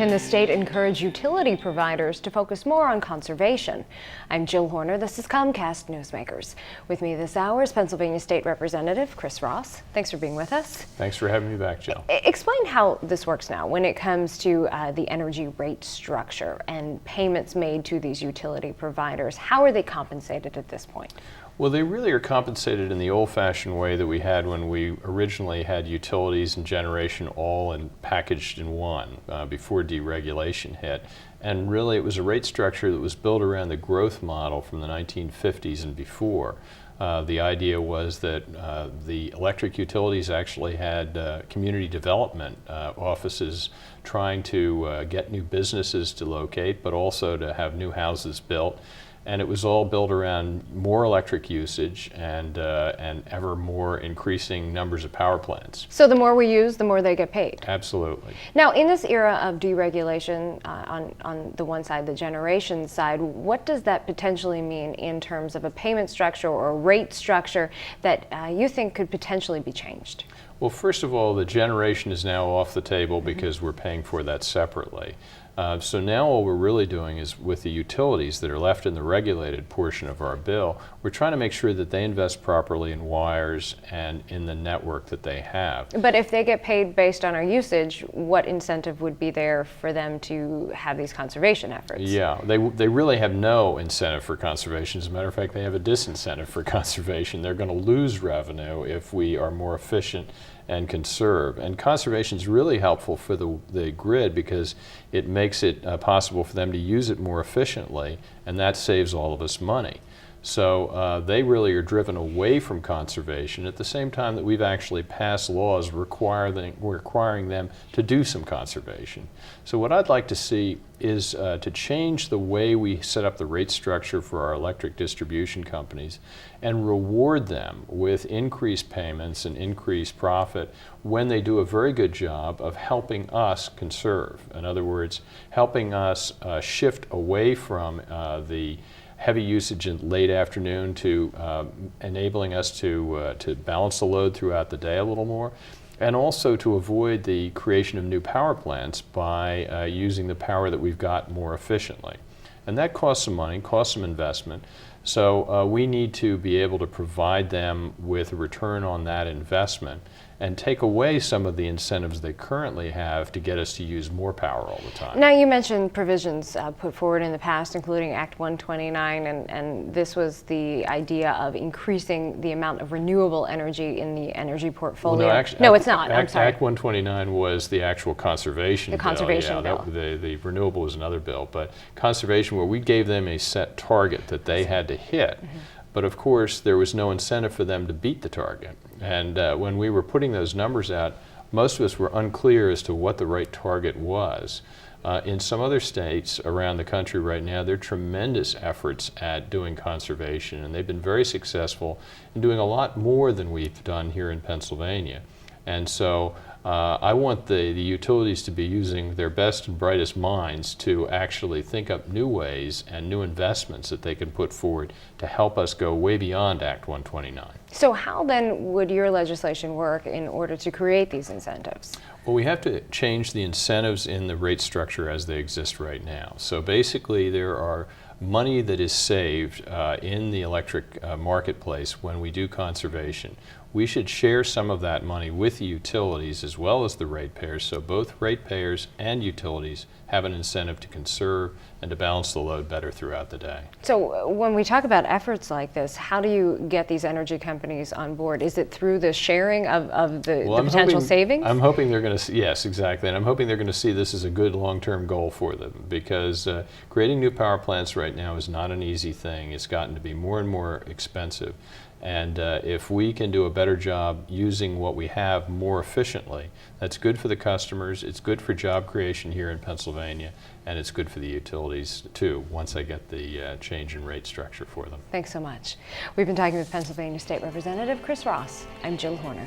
Can the state encourage utility providers to focus more on conservation? I'm Jill Horner. This is Comcast Newsmakers. With me this hour is Pennsylvania State Representative Chris Ross. Thanks for being with us. Thanks for having me back, Jill. Explain how this works now when it comes to the energy rate structure and payments made to these utility providers. How are they compensated at this point? Well, they really are compensated in the old-fashioned way that we had when we originally had utilities and generation all packaged in one before deregulation hit. And really it was a rate structure that was built around the growth model from the 1950s and before. The idea was that the electric utilities actually had community development offices trying to get new businesses to locate, but also to have new houses built. And it was all built around more electric usage and ever more increasing numbers of power plants. So the more we use, the more they get paid? Absolutely. Now, in this era of deregulation, on the one side, the generation side, what does that potentially mean in terms of a payment structure or a rate structure that you think could potentially be changed? Well, first of all, the generation is now off the table because we're paying for that separately. So now all we're really doing is with the utilities that are left in the regulated portion of our bill, we're trying to make sure that they invest properly in wires and in the network that they have. But if they get paid based on our usage, what incentive would be there for them to have these conservation efforts? Yeah, they really have no incentive for conservation. As a matter of fact, they have a disincentive for conservation. They're going to lose revenue if we are more efficient and conserve. And conservation is really helpful for the grid because it makes it possible for them to use it more efficiently, and that saves all of us money. So they really are driven away from conservation at the same time that we've actually passed laws requiring them to do some conservation. So what I'd like to see is to change the way we set up the rate structure for our electric distribution companies and reward them with increased payments and increased profit when they do a very good job of helping us conserve. In other words, helping us shift away from the heavy usage in late afternoon to enabling us to balance the load throughout the day a little more, and also to avoid the creation of new power plants by using the power that we've got more efficiently. And that costs some money, costs some investment, so we need to be able to provide them with a return on that investment and take away some of the incentives they currently have to get us to use more power all the time. Now, you mentioned provisions put forward in the past, including Act 129, and this was the idea of increasing the amount of renewable energy in the energy portfolio. Well, no, no, it's not. I'm sorry. Act 129 was the actual conservation bill. The conservation bill. The renewable was another bill, but conservation, where we gave them a set target that they had to hit. Mm-hmm. But of course, there was no incentive for them to beat the target. And when we were putting those numbers out, most of us were unclear as to what the right target was. In some other states around the country right now, there are tremendous efforts at doing conservation, and they've been very successful in doing a lot more than we've done here in Pennsylvania. And so I want the utilities to be using their best and brightest minds to actually think up new ways and new investments that they can put forward to help us go way beyond Act 129. So how then would your legislation work in order to create these incentives? Well, we have to change the incentives in the rate structure as they exist right now. So basically there are money that is saved in the electric marketplace when we do conservation. We should share some of that money with the utilities as well as the ratepayers, so both ratepayers and utilities have an incentive to conserve and to balance the load better throughout the day. So when we talk about efforts like this, how do you get these energy companies on board? Is it through the sharing of the potential savings? I'm hoping they're going to, yes, exactly, and I'm hoping they're going to see this as a good long-term goal for them, because creating new power plants right now is not an easy thing. It's gotten to be more and more expensive. And if we can do a better job using what we have more efficiently, that's good for the customers, it's good for job creation here in Pennsylvania, and it's good for the utilities too, once I get the change in rate structure for them. Thanks so much. We've been talking with Pennsylvania State Representative Chris Ross. I'm Jill Horner.